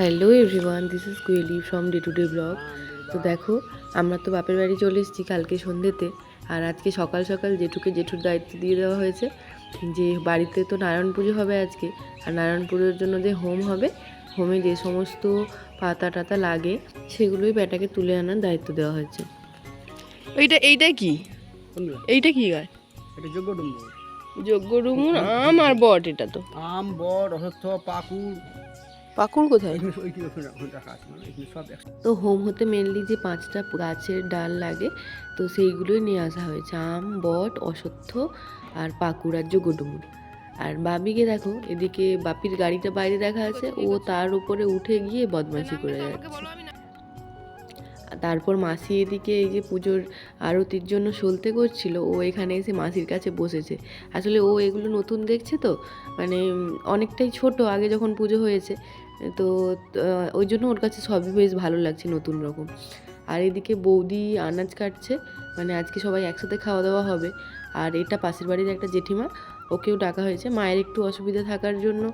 Hello everyone, this is Koyeli from day to day blog. তো দেখো, আমরা তো বাপের বাড়ি চলে এসেছি কালকে সন্ধ্যেতে। আর আজকে সকাল সকাল জেঠুর দায়িত্ব দিয়ে দেওয়া হয়েছে যে বাড়িতে তো নারায়ণ পুজো হবে আজকে। আর নারায়ণ পুজোর জন্য যে হোম হবে, হোমে যে সমস্ত পাতা টাতা লাগে সেগুলোই ব্যাটাকে তুলে আনার দায়িত্ব দেওয়া হয়েছে। এইটা কি এইটা কি গাছ? এটা যজ্ঞডুম্বুর। যজ্ঞডুমুর আম আর বট। এটা তো আম, বট, অশ্বত্থ, পাকুড়। পাকুড় কোথায়? তো হোম হতে মেনলি যে 5টা গাছের ডাল লাগে, তো সেইগুলোই নিয়ে আসা হয়েছে: আম, বট, অশ্বত্থ আর পাকুড় আর যজ্ঞডুমুর। আর বাপিকে দেখো, এদিকে বাপির গাড়িটা বাইরে দেখা আছে, ও তার উপরে উঠে গিয়ে বদমাশি করে যাচ্ছে। তারপর মাসি এদিকে এই যে পুজোর আরতির জন্য সলতে করছিল, ও এখানে এসে মাসির কাছে বসেছে। আসলে ও এগুলো নতুন দেখছে তো, মানে অনেকটাই ছোট, আগে যখন পুজো হয়েছে তো ওই জন্য ওর কাছে সবই বেশ ভালো লাগছে, নতুন রকম। আর এদিকে বৌদি আনাজ কাটছে, মানে আজকে সবাই একসাথে খাওয়া দাওয়া হবে। আর এটা পাশের বাড়ির একটা জেঠিমা, ওকেও ডাকা হয়েছে। মায়ের একটু অসুবিধা থাকার জন্য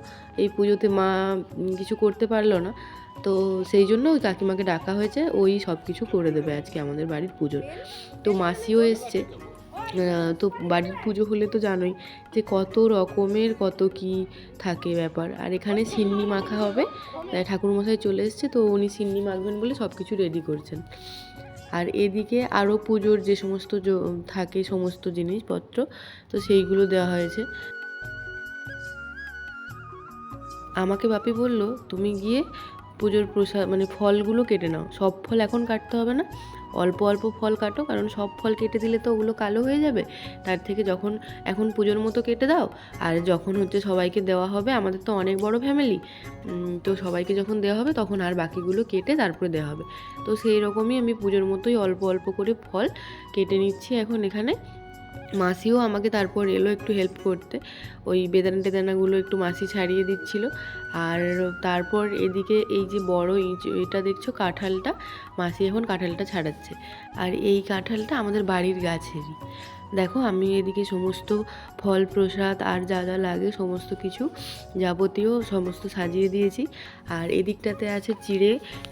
এই পুজোতে মা কিছু করতে পারলো না, তো সেই জন্য ওই কাকিমাকে ডাকা হয়েছে, ওই সব কিছু করে দেবে আজকে আমাদের বাড়ির পুজোর। তো মাসিও এসছে। তো বাড়ির পুজো হলে তো জানোই যে কত রকমের কত কি থাকে ব্যাপার। আর এখানে সিন্নি মাখা হবে, ঠাকুরমশাই চলে এসছে, তো উনি সিন্নি মাখবেন বলে সব কিছু রেডি করছেন। আর এদিকে আরও পুজোর যে সমস্ত থাকে সমস্ত জিনিসপত্র, তো সেইগুলো দেওয়া হয়েছে। আমাকে বাপি বলল, তুমি গিয়ে পুজোর প্রসাদ মানে ফলগুলো কেটে নাও। সব ফল এখন কাটতে হবে না, অল্প অল্প ফল কাটো, কারণ সব ফল কেটে দিলে তো ওগুলো কালো হয়ে যাবে। তার থেকে যখন এখন পুজোর মতো কেটে দাও, আর যখন হচ্ছে সবাইকে দেওয়া হবে, আমাদের তো অনেক বড় ফ্যামিলি, তো সবাইকে যখন দেওয়া হবে তখন আর বাকিগুলো কেটে তারপরে দেওয়া হবে। তো সেই রকমই আমি পুজোর মতোই অল্প অল্প করে ফল কেটে নিচ্ছি এখন এখানে। মাসিও আমাকে তারপর এলো একটু হেল্প করতে, ওই বেদানা টেদানাগুলো একটু মাসি ছাড়িয়ে দিচ্ছিল। আর তারপর এদিকে এই যে বড় এটা দেখছো কাঁঠালটা, মাসি এখন কাঁঠালটা ছাড়াচ্ছে। আর এই কাঁঠালটা আমাদের বাড়ির গাছেরই। দেখো, আমি এদিকে সমস্ত ফল প্রসাদ আর যা যা লাগে সমস্ত কিছু যাবতীয় সমস্ত সাজিয়ে দিয়েছি। আর এদিকটাতে আছে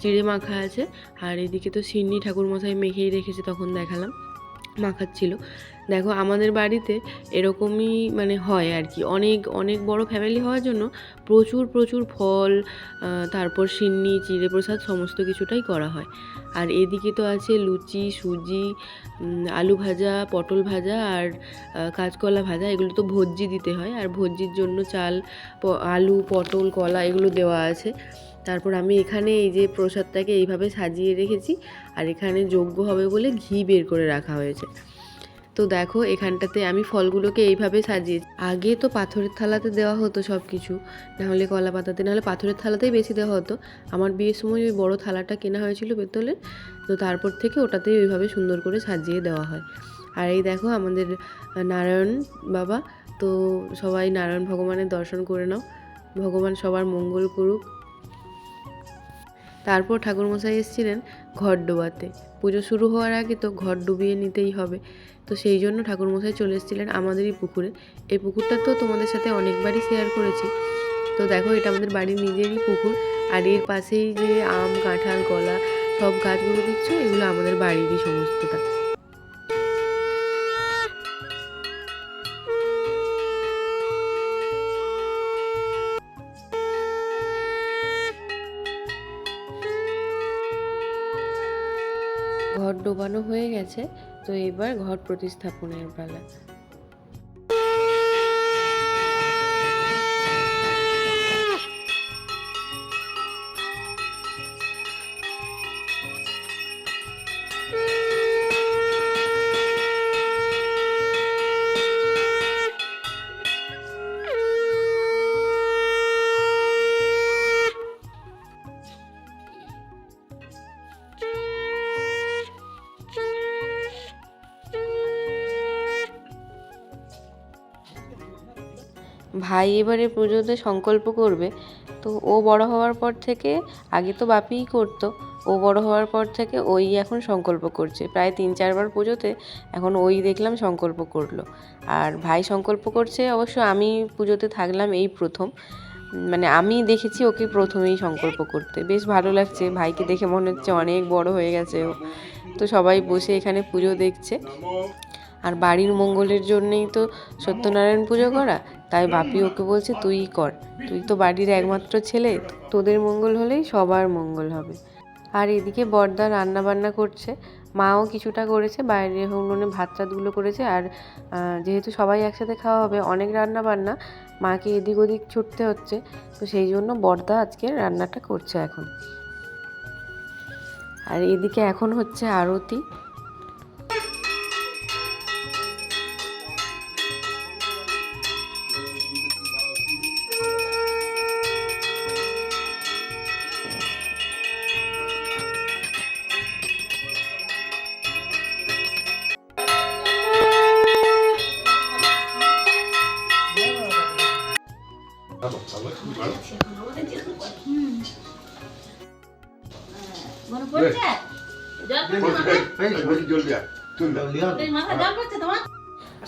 চিড়ে মাখা আছে। আর এদিকে তো সিন্নি ঠাকুরমশাই মেখেই রেখেছে, তখন দেখালাম মাখাচ্ছিল। দেখো, আমাদের বাড়িতে এরকমই মানে হয় আর কি, অনেক অনেক বড় ফ্যামিলি হওয়ার জন্য প্রচুর প্রচুর ফল, তারপর সিন্নি চিড়ে প্রসাদ সমস্ত কিছুটাই করা হয়। আর এদিকে তো আছে লুচি, সুজি, আলু ভাজা, পটল ভাজা আর কাঁচকলা ভাজা। এগুলো তো ভোজ্জি দিতে হয়, আর ভোজ্জির জন্য চাল, আলু, পটল, কলা এগুলো দেওয়া আছে। তারপর আমি এখানে এই যে প্রসাদটাকে এইভাবে সাজিয়ে রেখেছি, আর এখানে যজ্ঞ হবে বলে ঘি বের করে রাখা হয়েছে। তো দেখো, এখানটাতে আমি ফলগুলোকে এইভাবে সাজিয়েছি। আগে তো পাথরের থালাতে দেওয়া হতো সব কিছু, নাহলে কলা পাতাতে, নাহলে পাথরের থালাতেই বেশি দেওয়া হতো। আমার বিয়ের সময় ওই বড় থালাটা কেনা হয়েছিল পেতলের, তো তারপর থেকে ওটাতেই ওইভাবে সুন্দর করে সাজিয়ে দেওয়া হয়। আর এই দেখো আমাদের নারায়ণ বাবা, তো সবাই নারায়ণ ভগবানের দর্শন করে নাও, ভগবান সবার মঙ্গল করুক। তারপর ঠাকুরমশাই এসেছিলেন ঘট ডোবাতে। পুজো শুরু হওয়ার আগে তো ঘট ডুবিয়ে নিতেই হবে, তো সেই জন্য ঠাকুরমশাই চলে এসেছিলেন আমাদেরই পুকুরে। এই পুকুরটা তো তোমাদের সাথে অনেকবারই শেয়ার করেছি। তো দেখো, এটা আমাদের বাড়ির নিজেরই পুকুর। আর এর পাশেই যে আম, কাঁঠাল, কলা সব গাছগুলো দেখছো, এগুলো আমাদের বাড়িরই সমস্তটা। ঘট ডোবানো হয়ে গেছে, তো এবার ঘট প্রতিস্থাপনের পালা। ভাই এবারে পুজোতে সংকল্প করবে, তো ও বড় হওয়ার পর থেকে, আগে তো বাপিই করতো, ও বড় হওয়ার পর থেকে ওই এখন সংকল্প করছে। প্রায় 3-4 বার পুজোতে এখন ওই দেখলাম সংকল্প করলো। আর ভাই সংকল্প করছে, অবশ্য আমি পুজোতে থাকলাম এই প্রথম, মানে আমি দেখেছি ওকে প্রথমেই সংকল্প করতে, বেশ ভালো লাগছে। ভাইকে দেখে মনে হচ্ছে অনেক বড় হয়ে গেছে ও। তো সবাই বসে এখানে পুজো দেখছে। আর বাড়ির মঙ্গলের জন্যেই তো সত্যনারায়ণ পুজো করা, তাই বাপি ওকে বলছে তুই কর, তুই তো বাড়ির একমাত্র ছেলে, তোদের মঙ্গল হলেই সবার মঙ্গল হবে। আর এদিকে বড়দা রান্না বান্না করছে, মাও কিছুটা করেছে, বাইরে উনুনে ভাত টাতগুলো করেছে। আর যেহেতু সবাই একসাথে খাওয়া হবে, অনেক রান্না বান্না, মাকে এদিক ওদিক ছুটতে হচ্ছে, তো সেই জন্য বড়দা আজকে রান্নাটা করছে এখন। আর এদিকে এখন হচ্ছে আরতি।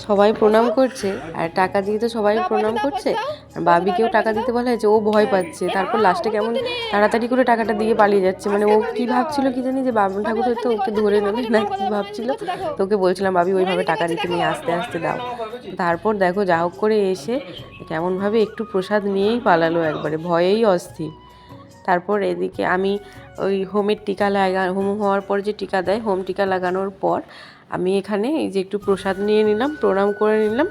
সবাই প্রণাম করছে, আর টাকা দিয়ে তো সবাই প্রণাম করছে। আর বাবিকেও টাকা দিতে বলা হয়েছে, ও ভয় পাচ্ছে। তারপর লাস্টে কেমন তাড়াতাড়ি করে টাকাটা দিয়ে পালিয়ে যাচ্ছে, মানে ও কি ভাবছিল কি জানি, যে বাবন ঠাকুর হয়তো ওকে ধরে নেবে না কি ভাবছিল। তো ওকে বলছিলাম বাবি ওইভাবে টাকা দিতে নিয়ে আস্তে আস্তে দাও। তারপর দেখো যা হোক করে এসে কেমনভাবে একটু প্রসাদ নিয়েই পালালো, একবারে ভয়েই অস্থির। তারপর এদিকে আমি ওই হোমের টিকা হোম হওয়ার পর যে টিকা দেয়, হোম টিকা লাগানোর পর আমি এখানে এই যে একটু প্রসাদ নিয়ে নিলাম, প্রণাম করে নিলাম।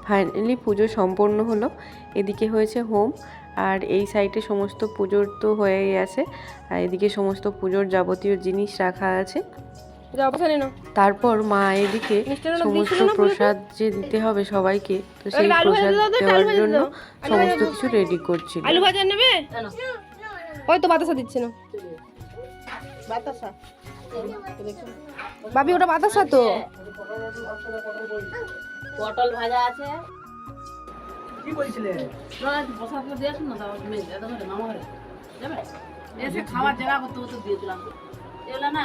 ফাইনালি পুজো সম্পন্ন হলো। এদিকে হয়েছে হোম, আর এই সাইডে সমস্ত পুজোর তো হয়েই আছে, আর এদিকে সমস্ত পুজোর যাবতীয় জিনিস রাখা আছে। তারপর মা এদিকে সমস্ত প্রসাদ যে দিতে হবে সবাইকে, তো সেই প্রসাদ দেওয়ার জন্য সমস্ত কিছু রেডি করছিল। আলু ভাজা নেবে? ওই তো বাতাসা দিচ্ছে না, বাতাসা বাবি, ওটা বাতাসা তো। পটল ভাজা আছে। কি কইছিলে? প্রসাদ করে দিয়েছ না, তাও তুমি এত করে মামা ঘরে যাবে, এসে খাবার জায়গা করতে করতে দিয়ে দিলাম এগুলা না।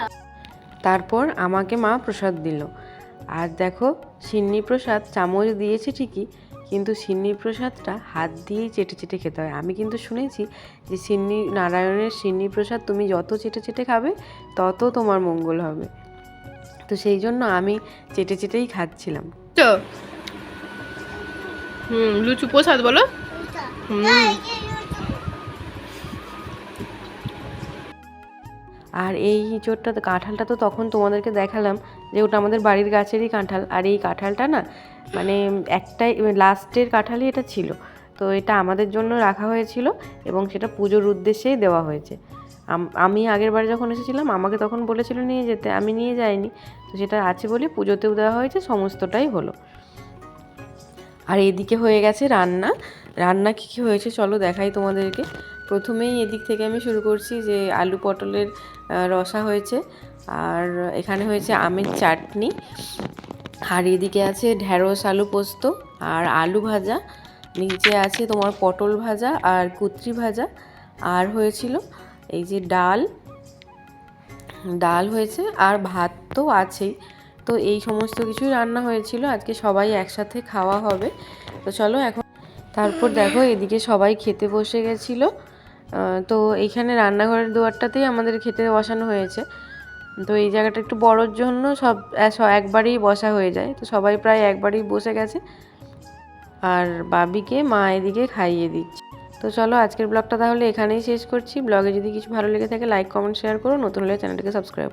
তারপর আমাকে মা প্রসাদ দিল। আর দেখো সিন্নি প্রসাদ চামচ দিয়েছে ঠিকই, কিন্তু সিন্নি প্রসাদটা হাত দিয়েই চেটে চেটে খেতে হয়। আমি কিন্তু শুনেছি যে নারায়ণের সিন্নি প্রসাদ তুমি যত চেটে চেটে খাবে তত তোমার মঙ্গল হবে। তো সেই জন্য আমি চেটে চেটেই খাচ্ছিলাম। লুচু প্রসাদ বলো। আর এই ইঁচড়টা কাঁঠালটা তো তখন তোমাদেরকে দেখালাম যে ওটা আমাদের বাড়ির গাছেরই কাঁঠাল। আর এই কাঁঠালটা না, মানে একটাই লাস্টের কাঁঠালই এটা ছিল, তো এটা আমাদের জন্য রাখা হয়েছিল এবং সেটা পুজোর উদ্দেশ্যেই দেওয়া হয়েছে। আমি আগের বার যখন এসেছিলাম আমাকে তখন বলেছিল নিয়ে যেতে, আমি নিয়ে যাইনি, তো সেটা আছে বলে পুজোতেও দেওয়া হয়েছে, সমস্তটাই হলো। আর এদিকে হয়ে গেছে রান্না কী কী হয়েছে চলো দেখাই তোমাদেরকে। প্রথমেই এদিক থেকে আমি শুরু করছি, যে আলু পটলের রসা হয়েছে, আর এখানে হয়েছে আমের চাটনি, আর এদিকে আছে ঢ্যাঁড়স আলু পোস্ত আর আলু ভাজা, নিচে আছে তোমার পটল ভাজা আর কুত্রি ভাজা, আর হয়েছিল এই যে ডাল হয়েছে, আর ভাত তো আছেই। তো এই সমস্ত কিছুই রান্না হয়েছিল, আজকে সবাই একসাথে খাওয়া হবে। তো চলো এখন। তারপর দেখো এদিকে সবাই খেতে বসে গেছিলো। তো এইখানে রান্নাঘরের দুয়ারটাতেই আমাদের খেতে বসানো হয়েছে। তো এই জায়গাটা একটু বড়োর জন্য সব একবারেই বসা হয়ে যায়, তো সবাই প্রায় একবারেই বসে গেছে। আর বাবিকে মা এদিকে খাইয়ে দিচ্ছে। তো চলো আজকের ব্লগটা তাহলে এখানেই শেষ করছি। ব্লগে যদি কিছু ভালো লেগে থাকে লাইক কমেন্ট শেয়ার করো, নতুন হলে চ্যানেলটাকে সাবস্ক্রাইব